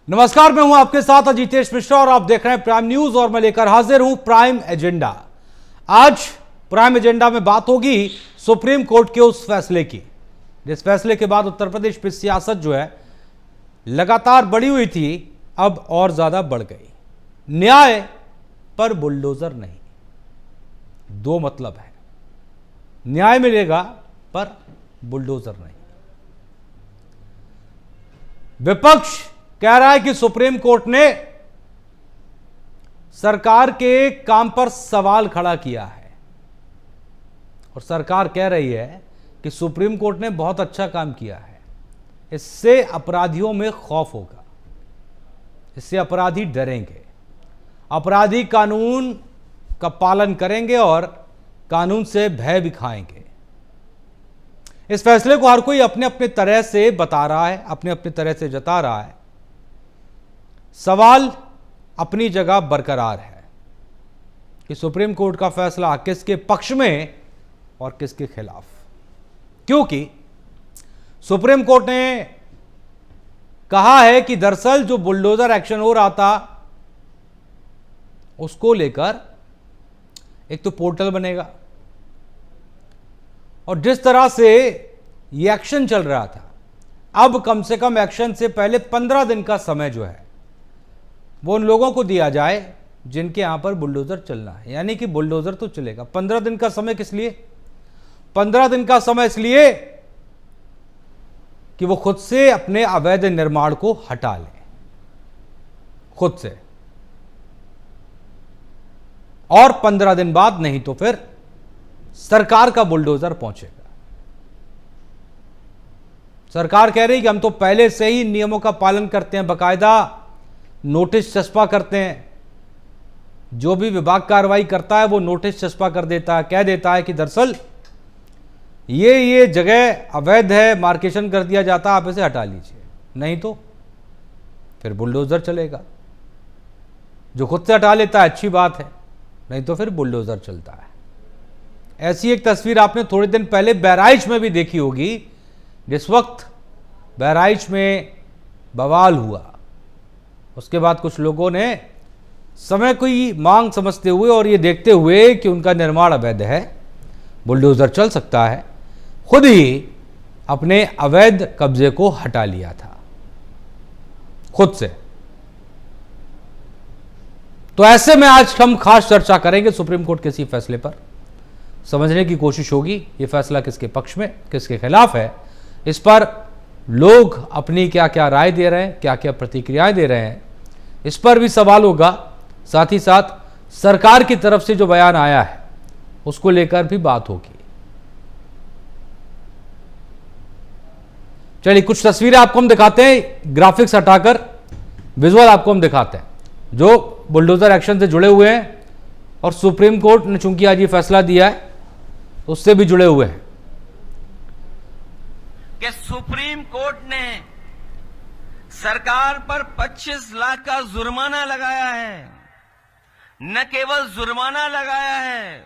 नमस्कार, मैं हूं आपके साथ अजीतेश मिश्रा और आप देख रहे हैं प्राइम न्यूज और मैं लेकर हाजिर हूं प्राइम एजेंडा। आज प्राइम एजेंडा में बात होगी सुप्रीम कोर्ट के उस फैसले की, जिस फैसले के बाद उत्तर प्रदेश में सियासत जो है लगातार बढ़ी हुई थी, अब और ज्यादा बढ़ गई। न्याय पर बुलडोजर नहीं, दो मतलब है। न्याय मिलेगा पर बुलडोजर नहीं। विपक्ष कह रहा है कि सुप्रीम कोर्ट ने सरकार के काम पर सवाल खड़ा किया है और सरकार कह रही है कि सुप्रीम कोर्ट ने बहुत अच्छा काम किया है, इससे अपराधियों में खौफ होगा, इससे अपराधी डरेंगे, अपराधी कानून का पालन करेंगे और कानून से भय भी खाएंगे। इस फैसले को हर कोई अपने अपने तरह से बता रहा है, अपने अपने तरह से जता रहा है। सवाल अपनी जगह बरकरार है कि सुप्रीम कोर्ट का फैसला किसके पक्ष में और किसके खिलाफ, क्योंकि सुप्रीम कोर्ट ने कहा है कि दरअसल जो बुलडोजर एक्शन हो रहा था उसको लेकर एक तो पोर्टल बनेगा और जिस तरह से ये एक्शन चल रहा था, अब कम से कम एक्शन से पहले 15 दिन का समय जो है वो उन लोगों को दिया जाए जिनके यहां पर बुलडोजर चलना है। यानी कि बुलडोजर तो चलेगा। 15 दिन का समय किस लिए? 15 दिन का समय इसलिए कि वो खुद से अपने अवैध निर्माण को हटा लें, खुद से, और 15 दिन बाद नहीं तो फिर सरकार का बुलडोजर पहुंचेगा। सरकार कह रही है कि हम तो पहले से ही नियमों का पालन करते हैं, बाकायदा नोटिस चस्पा करते हैं, जो भी विभाग कार्रवाई करता है वो नोटिस चस्पा कर देता है, कह देता है कि दरअसल ये जगह अवैध है, मार्केशन कर दिया जाता है, आप इसे हटा लीजिए, नहीं तो फिर बुलडोजर चलेगा। जो खुद से हटा लेता है अच्छी बात है, नहीं तो फिर बुलडोजर चलता है। ऐसी एक तस्वीर आपने थोड़े दिन पहले बहराइच में भी देखी होगी, जिस वक्त बहराइच में बवाल हुआ, उसके बाद कुछ लोगों ने समय की मांग समझते हुए और ये देखते हुए कि उनका निर्माण अवैध है, बुलडोजर चल सकता है, खुद ही अपने अवैध कब्जे को हटा लिया था खुद से। तो ऐसे में आज हम खास चर्चा करेंगे सुप्रीम कोर्ट के इसी फैसले पर, समझने की कोशिश होगी ये फैसला किसके पक्ष में किसके खिलाफ है, इस पर लोग अपनी क्या क्या राय दे रहे हैं, क्या क्या प्रतिक्रियाएं दे रहे हैं, इस पर भी सवाल होगा। साथ ही साथ सरकार की तरफ से जो बयान आया है उसको लेकर भी बात होगी। चलिए कुछ तस्वीरें आपको हम दिखाते हैं, ग्राफिक्स हटाकर विजुअल आपको हम दिखाते हैं जो बुलडोजर एक्शन से जुड़े हुए हैं और सुप्रीम कोर्ट ने चूंकि आज ये फैसला दिया है उससे भी जुड़े हुए हैं कि सुप्रीम कोर्ट ने सरकार पर 25 लाख का जुर्माना लगाया है। न केवल जुर्माना लगाया है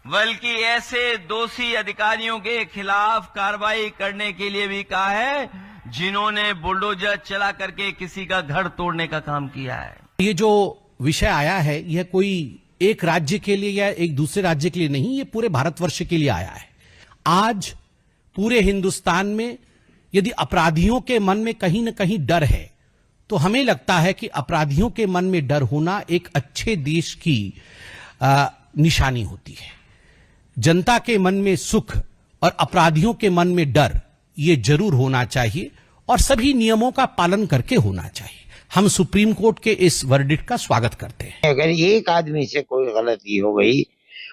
बल्कि ऐसे दोषी अधिकारियों के खिलाफ कार्रवाई करने के लिए भी कहा है जिन्होंने बुलडोजर चला करके किसी का घर तोड़ने का काम किया है। ये जो विषय आया है यह कोई एक राज्य के लिए या एक दूसरे राज्य के लिए नहीं, ये पूरे भारतवर्ष के लिए आया है। आज पूरे हिंदुस्तान में यदि अपराधियों के मन में कहीं न कहीं डर है तो हमें लगता है कि अपराधियों के मन में डर होना एक अच्छे देश की निशानी होती है। जनता के मन में सुख और अपराधियों के मन में डर ये जरूर होना चाहिए और सभी नियमों का पालन करके होना चाहिए। हम सुप्रीम कोर्ट के इस वर्डिक्ट का स्वागत करते हैं। अगर एक आदमी से कोई गलती हो गई,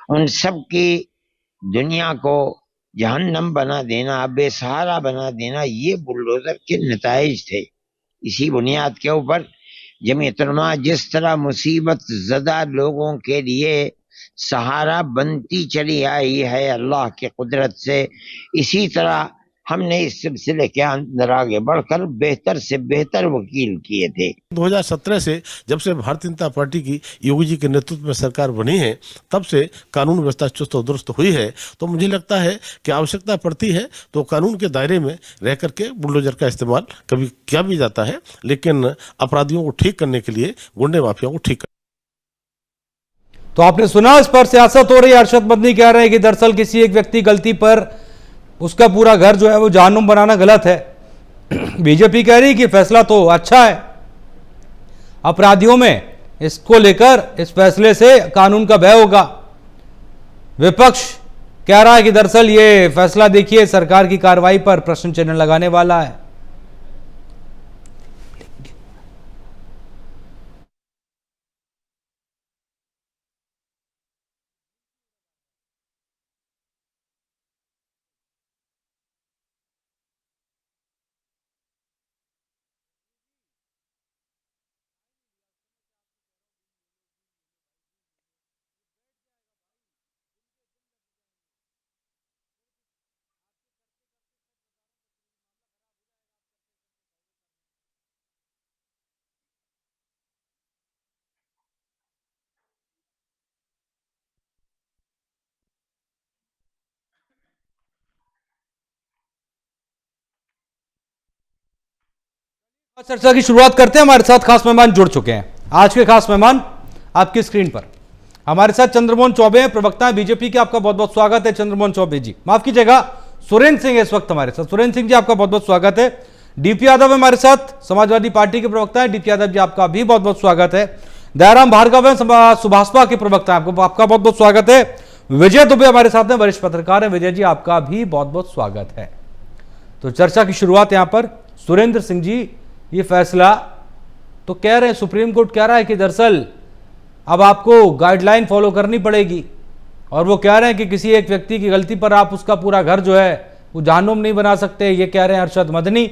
उन सब की दुनिया को जहन्नम बना देना, बेसहारा बना देना, ये बुलडोजर के नताइज थे। इसी बुनियाद के ऊपर जमीयत उलमा जिस तरह मुसीबत ज़दा लोगों के लिए सहारा बनती चली आई है अल्लाह की कुदरत से, इसी तरह हमने इस सिलसिले के अंदर आगे बढ़कर बेहतर से बेहतर वकील किए थे। 2017 से जब से भारतीय जनता पार्टी की योगी जी के नेतृत्व में सरकार बनी है, तब से कानून व्यवस्था चुस्त और दुरुस्त हुई है। तो मुझे लगता है कि आवश्यकता पड़ती है तो कानून के दायरे में रह करके बुलडोजर का इस्तेमाल कभी किया भी जाता है, लेकिन अपराधियों को ठीक करने के लिए, गुंडे माफिया को ठीक तो आपने सुना, इस पर सियासत हो रही है। अरशद मदनी कह रहे हैं कि दरअसल किसी एक व्यक्ति गलती पर उसका पूरा घर जो है वो जहन्नुम बनाना गलत है। बीजेपी कह रही है कि फैसला तो अच्छा है अपराधियों में, इसको लेकर इस फैसले से कानून का भय होगा। विपक्ष कह रहा है कि दरअसल ये फैसला देखिए सरकार की कार्रवाई पर प्रश्न चिन्ह लगाने वाला है। चर्चा की शुरुआत करते हैं। हमारे साथ खास मेहमान जुड़ चुके हैं। आज के खास मेहमान आपकी स्क्रीन पर हमारे साथ चंद्रमोहन चौबे हैं, प्रवक्ता है बीजेपी के। आपका बहुत बहुत स्वागत है चंद्रमोहन चौबे जी। माफ कीजिएगा, सुरेंद्र सिंह है इस वक्त हमारे साथ। सुरेंद्र सिंह जी आपका बहुत बहुत स्वागत है। डीपी यादव है हमारे साथ, समाजवादी पार्टी के प्रवक्ता है। डीपी यादव जी आपका भी बहुत बहुत स्वागत है। दयाराम भार्गव है, सुभाषपा के प्रवक्ता है, आपका बहुत बहुत स्वागत है। विजय दुबे हमारे साथ में, वरिष्ठ पत्रकार है। विजय जी आपका भी बहुत बहुत स्वागत है। तो चर्चा की शुरुआत यहां पर सुरेंद्र सिंह जी, ये फैसला तो कह रहे हैं, सुप्रीम कोर्ट कह रहा है कि दरअसल अब आपको गाइडलाइन फॉलो करनी पड़ेगी, और वो कह रहे हैं कि किसी एक व्यक्ति की गलती पर आप उसका पूरा घर जो है वो जहन्नुम नहीं बना सकते। ये कह रहे हैं अरशद मदनी।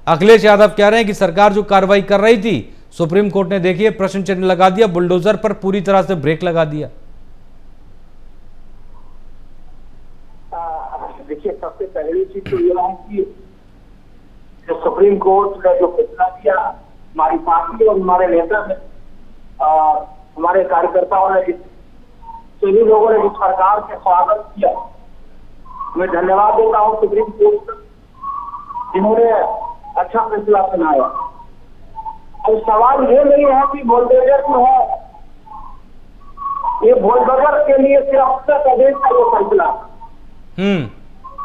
अखिलेश यादव कह रहे हैं कि सरकार जो कार्रवाई कर रही थी, सुप्रीम कोर्ट ने देखिए प्रश्न चिन्ह लगा दिया, बुलडोजर पर पूरी तरह से ब्रेक लगा दिया। देखिए, सबसे पहली चीज तो यह है कि जो सुप्रीम कोर्ट ने जो फैसला दिया, हमारी पार्टी और हमारे नेता ने, हमारे कार्यकर्ताओं ने, सभी लोगों ने इस सरकार से स्वागत किया। मैं धन्यवाद देता हूँ सुप्रीम कोर्ट, जिन्होंने अच्छा फैसला सुनाया। अब सवाल ये नहीं है कि बुलडोजर जो है, ये बुलडोजर के लिए सिर्फ उत्तर प्रदेश का वो फैसला,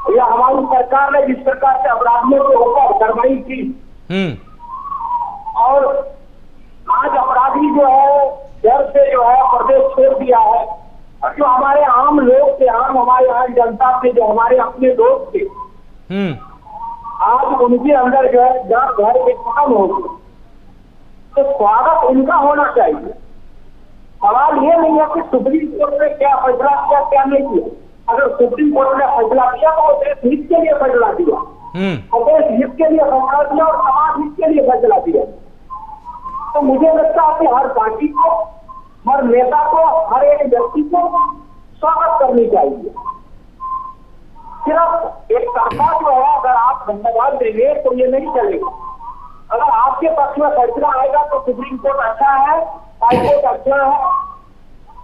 यह हमारी सरकार ने जिस प्रकार से अपराधियों के ऊपर कार्रवाई की, और आज अपराधी जो है डर से जो है प्रदेश छोड़ दिया है, और जो हमारे आम लोग थे, हमारे यहाँ जनता थे, जो हमारे अपने दोस्त थे, आज उनके अंदर जो है डर भय के खत्म हो गए। तो स्वागत उनका होना चाहिए। सवाल ये नहीं है कि सुप्रीम कोर्ट ने क्या फैसला किया, क्या नहीं किया। अगर सुप्रीम कोर्ट ने फैसला किया तो वो देश हित के लिए फैसला दिया, और देश हित के लिए फैसला दिया, और समाज हित के लिए फैसला दिया। तो मुझे लगता है कि हर पार्टी को, हर नेता को, हर एक व्यक्ति को स्वागत करनी चाहिए। सिर्फ एक तरफा जो है अगर आप धन्यवाद देंगे तो ये नहीं चलेगा। अगर आपके पक्ष में फैसला आएगा तो सुप्रीम कोर्ट अच्छा है, हाई कोर्ट अच्छा है,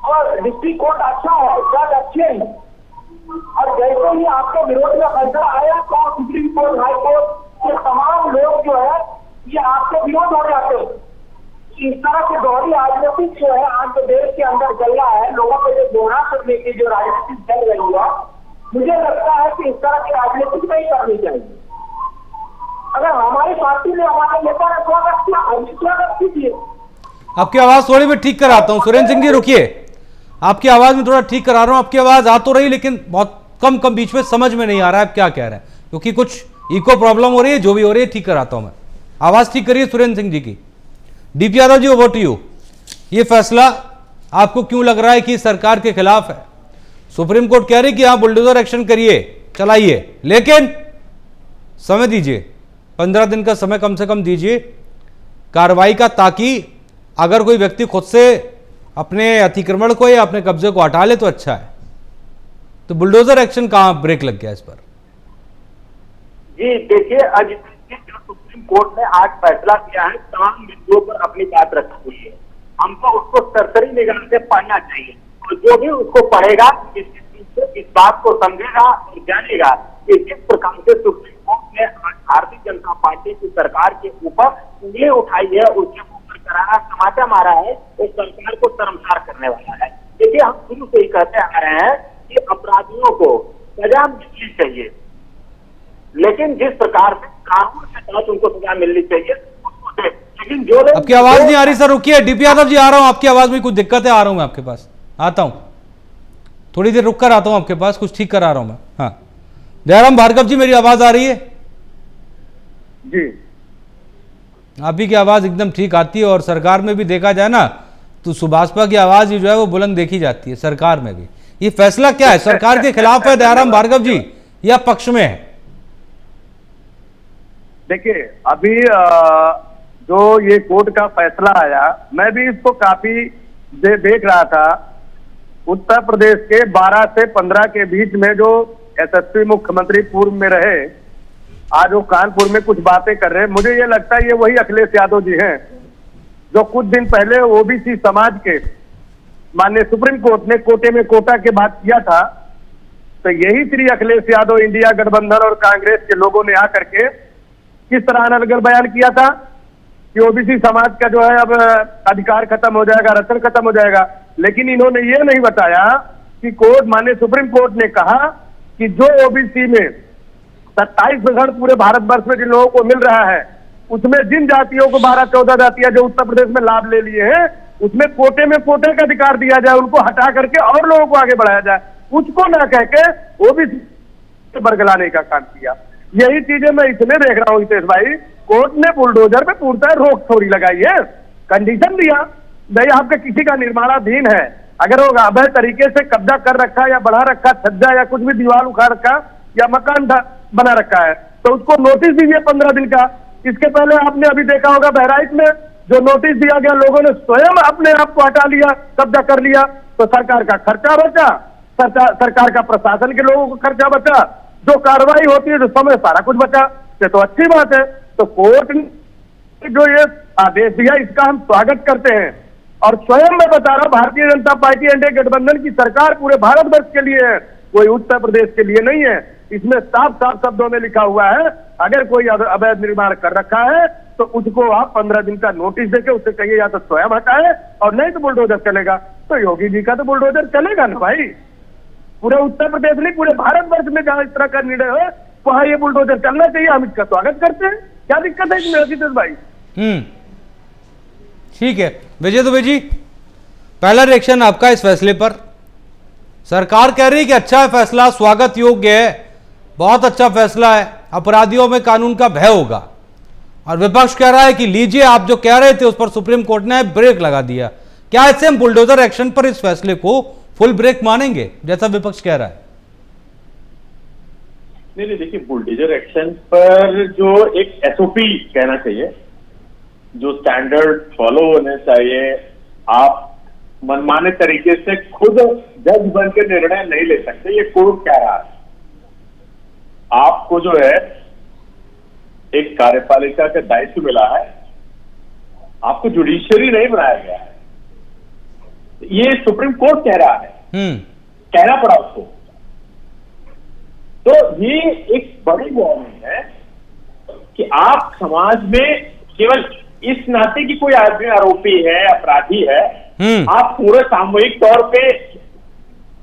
और डिस्ट्रिक्ट कोर्ट अच्छा है, जज अच्छे हैं, और जैसे ही आपके विरोध में फैसला आया तो सुप्रीम कोर्ट, हाई कोर्ट के तमाम लोग जो है ये आपके विरोध हो जाते हैं। इस तरह की दोहरी राजनीति जो है आज के देश के अंदर चल रहा है, लोगों को जो गुमराह करने की जो राजनीति चल रही है, मुझे लगता है कि इस तरह की राजनीति नहीं करनी चाहिए। अगर हमारी पार्टी ने, हमारे नेता ने स्वागत किया, हम भी स्वागत कीजिए। आपकी आवाज थोड़ी मैं ठीक कराता हूं सुरेंद्र सिंह जी, रुकिए, आपकी आवाज में थोड़ा ठीक करा रहा हूं। आपकी आवाज आ तो रही, लेकिन बहुत कम बीच में समझ में नहीं आ रहा है आप क्या कह रहे हैं, क्योंकि कुछ इको प्रॉब्लम हो रही है। जो भी हो रही है ठीक कराता हूं मैं। आवाज ठीक करिए सुरेंद्र सिंह जी की। DP Yadav ji, over to you. ये फैसला आपको क्यों लग रहा है कि सरकार के खिलाफ है? सुप्रीम कोर्ट कह रही कि हाँ बुलडोजर एक्शन करिए, चलाइए, लेकिन समय दीजिए, 15 दिन का समय कम से कम दीजिए कार्रवाई का, ताकि अगर कोई व्यक्ति खुद से अपने अतिक्रमण को या अपने कब्जे को हटा ले तो अच्छा है। तो बुलडोजर एक्शन कहां ब्रेक लग गया इस पर? जी देखिए, आज जो सुप्रीम कोर्ट ने आज फैसला किया है तमाम बिंदुओं पर अपनी बात रखी हुई है। हमको उसको सरसरी निगाह से पढ़ना चाहिए और जो भी उसको पढ़ेगा इस बात को समझेगा और जानेगा कि किस प्रकार से सुप्रीम कोर्ट ने भारतीय जनता पार्टी की सरकार के ऊपर उंगली उठाई है, उसके ऊपर करारा तमाचा मारा है, उस सरकार को शर्मसार करने वाला है। देखिए, हम शुरू से ही कहते आ रहे हैं कि अपराधियों को सजा मिलनी चाहिए, लेकिन जिस प्रकार से कानून के तहत उनको सजा मिलनी चाहिए उसको दे। लेकिन जो लोग आपकी आवाज नहीं आ रही सर, रुकिए। डीपी यादव जी, आ रहा हूं, आपकी आवाज में कुछ दिक्कत है, आ रहा हूं मैं आपके पास, आता हूं, थोड़ी देर रुक कर आता हूं आपके पास, कुछ ठीक करा रहा हूं मैं। हाँ, जयराम भार्गव जी, मेरी आवाज आ रही है? जी, आप ही की आवाज एकदम ठीक आती है, और सरकार में भी देखा जाए ना तो सुभाषपा की आवाज जो है वो बुलंद देखी जाती है सरकार में भी। ये फैसला क्या है, सरकार के खिलाफ है जयराम भार्गव जी या पक्ष में है? देखिए, अभी जो ये कोर्ट का फैसला आया, मैं भी इसको काफी देख रहा था। उत्तर प्रदेश के 12 से 15 के बीच में जो यशस्वी मुख्यमंत्री पूर्व में रहे, आज वो कानपुर में कुछ बातें कर रहे हैं। मुझे ये लगता है ये वही अखिलेश यादव जी हैं जो कुछ दिन पहले ओबीसी समाज के माननीय सुप्रीम कोर्ट ने कोटे में कोटा के बात किया था। तो यही श्री अखिलेश यादव इंडिया गठबंधन और कांग्रेस के लोगों ने आकर के किस तरह अनर्गल बयान किया था कि ओबीसी समाज का जो है अब अधिकार खत्म हो जाएगा, आरक्षण खत्म हो जाएगा। लेकिन इन्होंने ये नहीं बताया कि कोर्ट माननीय सुप्रीम कोर्ट ने कहा कि जो ओबीसी में 27% पूरे भारतवर्ष में जिन लोगों को मिल रहा है, उसमें जिन जातियों को 12-14 जातियां जो उत्तर प्रदेश में लाभ ले लिए हैं, उसमें कोटे में कोटे का अधिकार दिया जाए, उनको हटा करके और लोगों को आगे बढ़ाया जाए। उसको ना कह के ओबीसी बरगलाने का काम किया। यही चीजें मैं इसमें देख रहा हूं हितेश भाई। कोर्ट ने बुलडोजर पे पूर्णतः रोक थोड़ी लगाई है, कंडीशन दिया भाई आपके किसी का निर्माणाधीन है, अगर वो अवैध तरीके से कब्जा कर रखा या बढ़ा रखा, छज्जा या कुछ भी दीवार उखाड़ रखा या मकान बना रखा है, तो उसको नोटिस दीजिए 15 दिन का। इसके पहले आपने अभी देखा होगा बहराइच में जो नोटिस दिया गया, लोगों ने स्वयं अपने आप को हटा लिया, कब्जा कर लिया, तो सरकार का खर्चा बचा, सरकार का प्रशासन के लोगों को खर्चा बचा, जो कार्रवाई होती है जो समय सारा कुछ बचा। ये तो अच्छी बात है। तो कोर्ट ने जो ये आदेश दिया इसका हम स्वागत करते हैं। और स्वयं मैं बता रहा हूं, भारतीय जनता पार्टी एनडीए गठबंधन की सरकार पूरे भारतवर्ष के लिए है, कोई उत्तर प्रदेश के लिए नहीं है। इसमें साफ साफ शब्दों में लिखा हुआ है, अगर कोई अवैध निर्माण कर रखा है तो उसको आप 15 दिन का नोटिस देके उससे कहिए या तो स्वयं हटाए और नहीं तो बुलडोजर चलेगा। तो योगी जी का तो बुलडोजर चलेगा ना भाई, पूरे उत्तर प्रदेश नहीं पूरे भारतवर्ष में जहां इस तरह का निर्णय हो वहां ये बुलडोजर चलना चाहिए। हम इसका स्वागत करते हैं। क्या दिक्कत है इसमें आशीष भाई? ठीक है। विजय दुबे जी, पहला रिएक्शन आपका इस फैसले पर। सरकार कह रही है कि अच्छा है फैसला, स्वागत योग्य है, बहुत अच्छा फैसला है, अपराधियों में कानून का भय होगा, और विपक्ष कह रहा है कि लीजिए आप जो कह रहे थे उस पर सुप्रीम कोर्ट ने ब्रेक लगा दिया। क्या ऐसे हम बुलडोजर एक्शन पर इस फैसले को फुल ब्रेक मानेंगे जैसा विपक्ष कह रहा है? नहीं, देखिए, बुलडोजर एक्शन पर जो एक एसओपी कहना चाहिए, जो स्टैंडर्ड फॉलो होने चाहिए, आप मनमाने तरीके से खुद जज बनकर निर्णय नहीं ले सकते। ये कोर्ट कह रहा है आपको जो है एक कार्यपालिका का दायित्व मिला है, आपको जुडिशियरी नहीं बनाया गया है, ये सुप्रीम कोर्ट कह रहा है, कहना पड़ा उसको। तो ये एक बड़ी वार्निंग है कि आप समाज में केवल इस नाते कि कोई आदमी आरोपी है, अपराधी है, आप पूरे सामूहिक तौर पे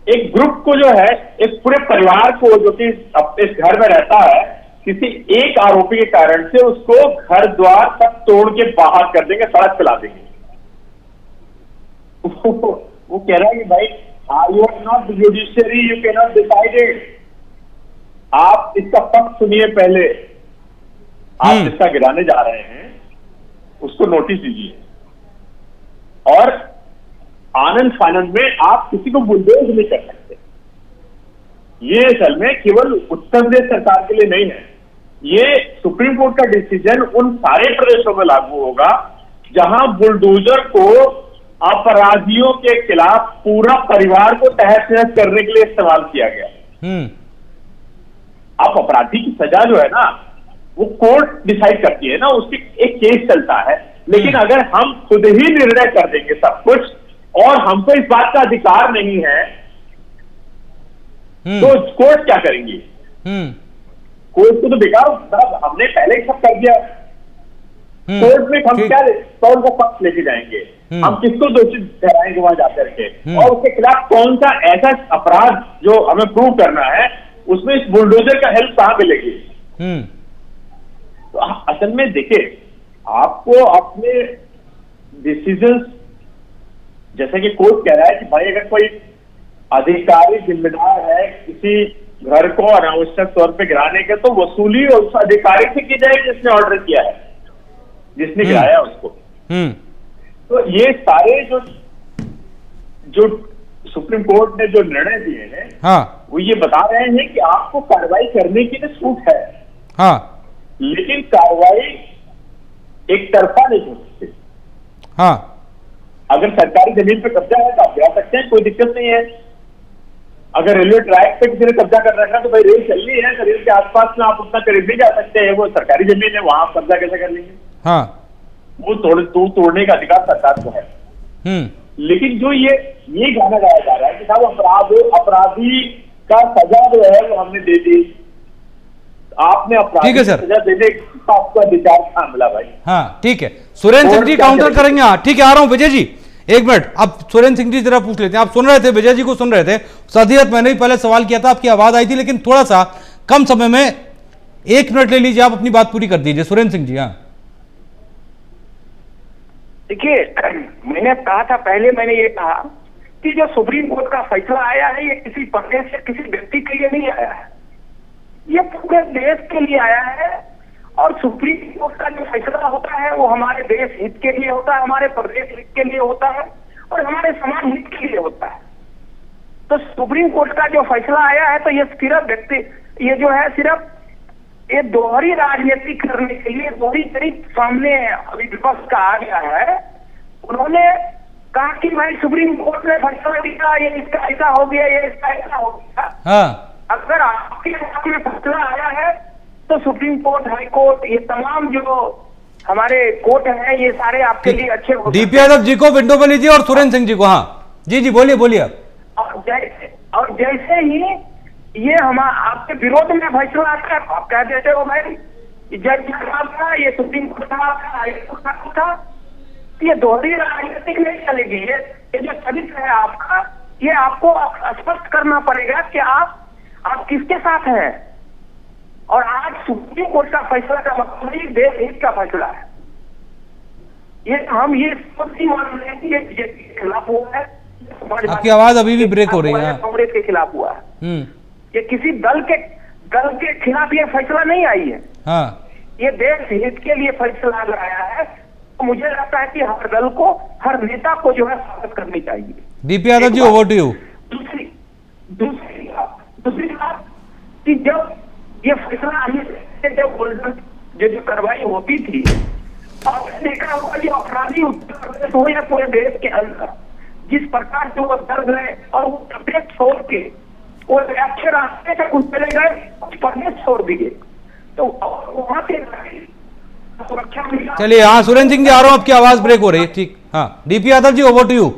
एक ग्रुप को जो है, एक पूरे परिवार को जो कि इस घर में रहता है, किसी एक आरोपी के कारण से उसको घर द्वार सब तोड़ के बाहर कर देंगे, सड़क पे ला देंगे। वो कह रहा है कि भाई you are not judiciary, you can not decided. आप इसका पक्ष सुनिए पहले, आप जिसका गिराने जा रहे हैं उसको नोटिस दीजिए, और आनंद फानंद में आप किसी को बुलडोज नहीं कर सकते। ये असल में केवल उत्तर प्रदेश सरकार के लिए नहीं है, ये सुप्रीम कोर्ट का डिसीजन उन सारे प्रदेशों में लागू होगा जहां बुलडोजर को अपराधियों के खिलाफ पूरा परिवार को तहस नहस करने के लिए इस्तेमाल किया गया। आप अपराधी की सजा जो है ना, वो कोर्ट डिसाइड करती है ना, उसकी एक केस चलता है। लेकिन अगर हम खुद ही निर्णय कर देंगे सब कुछ और हमको इस बात का अधिकार नहीं है तो कोर्ट क्या करेंगी? कोर्ट को तो बेकार, हमने पहले ही सब कर दिया। कोर्ट में हम क्या कौन सा पक्ष लेके जाएंगे? हम किसको दोषी ठहराएंगे वहां जाकर के? और उसके खिलाफ कौन सा ऐसा अपराध जो हमें प्रूव करना है, उसमें इस बुलडोजर का हेल्प कहां मिलेगी? तो असल में देखिए, आपको अपने डिसीजंस, जैसे कि कोर्ट कह रहा है कि भाई अगर कोई अधिकारी जिम्मेदार है किसी घर को अनावश्यक तौर पे गिराने के, तो वसूली उस अधिकारी से की जाएगी जिसने ऑर्डर किया है, जिसने गिराया उसको। तो ये सारे जो सुप्रीम कोर्ट ने जो निर्णय दिए हैं, वो ये बता रहे हैं कि आपको कार्रवाई करने की तो छूट है, लेकिन कार्रवाई एक तरफा नहीं हो सकती। अगर सरकारी जमीन पे कब्जा है तो आप गिरा सकते हैं, कोई दिक्कत नहीं है। अगर रेलवे ट्रैक पे किसी ने कब्जा कर रखा है तो भाई रेल चलनी है, तो रेल के आसपास में आप उतना करीब नहीं जा सकते हैं, वो सरकारी जमीन है, वहां आप कब्जा कैसे कर लेंगे? वो तोड़ने का अधिकार सरकार को है। लेकिन जो ये गाना गाया जा रहा है कि साहब अपराधी का सजा जो है वो हमने दे दी, आपने अपराधी को सजा देने का आपका अधिकार कहां मिला भाई? हाँ ठीक है, सुरेंद्र सिंह जी काउंटर करेंगे। हाँ ठीक है, आ रहा हूं विजय जी, एक मिनट। अब सुरेंद्र सिंह जी जरा पूछ लेते हैं, आप सुन रहे थे, विजय जी को सुन रहे थे। सदियत मैंने भी पहले सवाल किया था, आपकी आवाज आई थी, लेकिन थोड़ा सा कम समय में 1 मिनट ले लीजिए, आप अपनी बात पूरी कर दीजिए। सुरेंद्र सिंह जी। हाँ देखिए, मैंने कहा था पहले, मैंने ये कहा कि जो सुप्रीम कोर्ट का फैसला आया है, ये किसी प्रदेश या किसी व्यक्ति के लिए नहीं आया है, ये पूरे देश के लिए आया है। और सुप्रीम कोर्ट का जो फैसला होता है वो हमारे देश हित के लिए होता है, हमारे प्रदेश हित के लिए होता है और हमारे समाज हित के लिए होता है। तो सुप्रीम कोर्ट का जो फैसला आया है, तो ये सिर्फ ये जो है सिर्फ ये दोहरी राजनीति करने के लिए, दोहरी तरीके सामने अभी विपक्ष का आ गया है। उन्होंने कहा कि भाई सुप्रीम कोर्ट ने फैसला दिया, ये इसका ऐसा हो गया, ये इसका ऐसा हो गया। अगर आपके हाथ में फैसला आया है तो सुप्रीम कोर्ट, हाई कोर्ट, ये तमाम जो हमारे कोर्ट हैं, ये सारे आपके लिए अच्छे हो। डीपी यादव जी को विंडो पर लीजिए और सुरेंद्र सिंह जी को। हाँ जी बोलिए बोलिए आप। और जैसे ही ये हम आपके विरोध में फैसला आता है, आप कह देते हो भाई जज खराब था, ये सुप्रीम कोर्ट खराब था, हाई कोर्ट खराब था। ये दोहरी राजनीति नहीं चलेगी। ये जो चरित्र है आपका, ये आपको स्पष्ट करना पड़ेगा कि आप किसके साथ हैं। और आज सुप्रीम कोर्ट का फैसला का मतलब ही देश हित का फैसला है। ये हम ये नहीं मान रहे हैं कि ये बीजेपी के खिलाफ हुआ है, आपकी आवाज अभी भी ब्रेक हो रही है, कांग्रेस के खिलाफ हुआ है, ये किसी दल के खिलाफ ये फैसला नहीं आई है। ये देश हित के लिए फैसला आया है। तो मुझे लगता है कि हर दल को, हर नेता को जो है स्वागत करनी चाहिए। DP Yadav ji, over to you. दूसरी बात कि जब ये फैसला आने से जब गोल्डन जो कार्रवाई होती थी, आपने देखा होगा कि अपराधी उत्तर प्रदेश हो या पूरे देश के अंदर जिस प्रकार से वो दर्द है, और वो प्रदेश छोड़ के वो अच्छे रास्ते से कुछ चले गए, कुछ प्रदेश छोड़ दिए, तो वहां से सुरक्षा मिला। चलिए, हाँ सुरेंद्र सिंह जी आ रहा हूं, आपकी आवाज ब्रेक हो रही है। ठीक, हाँ DP Yadav ji, over to you.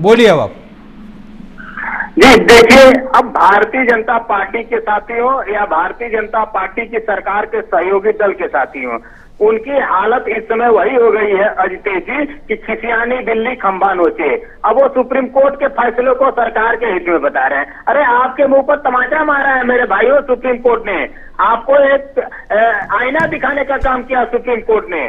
बोलिए अब आप। जी देखिए, अब भारतीय जनता पार्टी के साथी हो या भारतीय जनता पार्टी की सरकार के सहयोगी दल के साथी हो, उनकी हालत इस समय वही हो गई है अजितेश जी कि खिसियानी बिल्ली खंभा नोचे। अब वो सुप्रीम कोर्ट के फैसले को सरकार के हित में बता रहे हैं। अरे आपके मुंह पर तमाचा मारा है मेरे भाइयों सुप्रीम कोर्ट ने, आपको एक आईना दिखाने का काम किया सुप्रीम कोर्ट ने।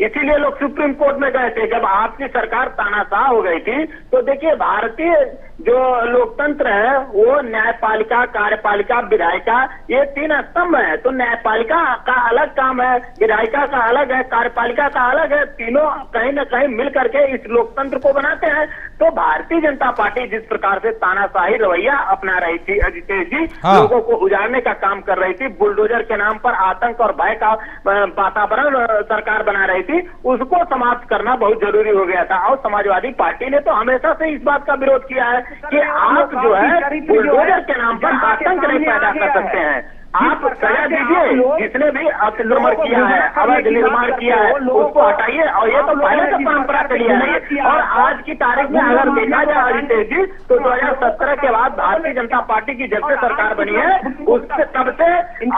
इसीलिए लोग सुप्रीम कोर्ट में गए थे। जब आपकी सरकार तानाशाह हो गई थी, तो देखिए भारतीय जो लोकतंत्र है वो न्यायपालिका, कार्यपालिका, विधायिका, ये 3 स्तंभ है। तो न्यायपालिका का अलग काम है, विधायिका का अलग है, कार्यपालिका का अलग है। तीनों कहीं न कहीं मिल करके इस लोकतंत्र को बनाते हैं। तो भारतीय जनता पार्टी जिस प्रकार से तानाशाही रवैया अपना रही थी अजितेश जी, हाँ। लोगों को उजाड़ने का काम कर रही थी, बुलडोजर के नाम पर आतंक और भय का वातावरण सरकार बना रही थी, उसको समाप्त करना बहुत जरूरी हो गया था। और समाजवादी पार्टी ने तो हमेशा से इस बात का विरोध किया है कि आप जो है बुलडोजर के नाम पर आतंक नहीं पैदा कर सकते हैं। आप सजा दीजिए, जिसने भी अतिक्रमण किया है, अवैध निर्माण किया है, उसको हटाइए। और ये तो पहले से परंपरा चली आ रही है। और आज की तारीख में अगर देखा जाए अजितेश जी, तो 2017 के बाद भारतीय जनता पार्टी की जब से सरकार बनी है, उससे तब से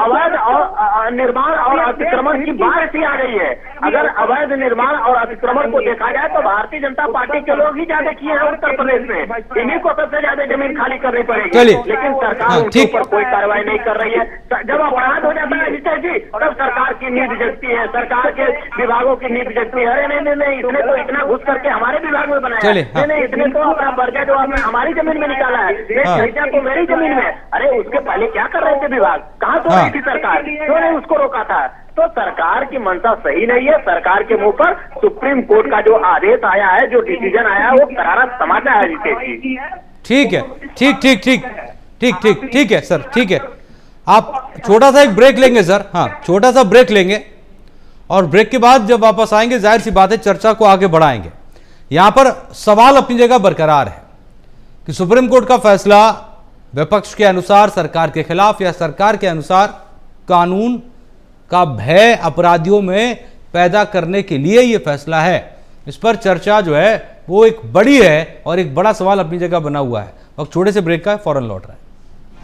अवैध और निर्माण और अतिक्रमण की बात सी आ गई है। अगर अवैध निर्माण और अतिक्रमण को देखा जाए तो भारतीय जनता पार्टी के लोग ही ज्यादा किए हैं उत्तर प्रदेश में, इन्हीं को सबसे ज्यादा जमीन खाली करनी पड़ेगी, लेकिन सरकार उनके ऊपर कोई कार्रवाई नहीं कर रही है। जब अपराध हो जाता है अजितेश जी, तब सरकार की नींद जगती है, सरकार के विभागों की नींद जगती है। अरे नहीं, इसने तो इतना घुस करके हमारे विभाग में बनाया है, नहीं, इसने तो अपना बर्जा जो आपने हमारी जमीन में निकाला है, खर्चा तो मेरी जमीन में। अरे उसके पहले क्या कर रहे थे विभाग, कहाँ सो रही थी सरकार, क्यों नहीं उसको रोका था? तो सरकार की मंशा सही नहीं है। सरकार के मुंह पर सुप्रीम कोर्ट का जो आदेश आया है, जो डिसीजन आया है, वो करारा तमाचा है अजितेश जी। ठीक है, ठीक है सर, ठीक है। आप छोटा सा एक ब्रेक लेंगे सर, हाँ छोटा सा ब्रेक लेंगे, और ब्रेक के बाद जब वापस आएंगे जाहिर सी बात है चर्चा को आगे बढ़ाएंगे। यहां पर सवाल अपनी जगह बरकरार है कि सुप्रीम कोर्ट का फैसला विपक्ष के अनुसार सरकार के खिलाफ या सरकार के अनुसार कानून का भय अपराधियों में पैदा करने के लिए यह फैसला है। इस पर चर्चा जो है वो एक बड़ी है और एक बड़ा सवाल अपनी जगह बना हुआ है। वक्त छोटे से ब्रेक का है, फौरन लौट रहा है।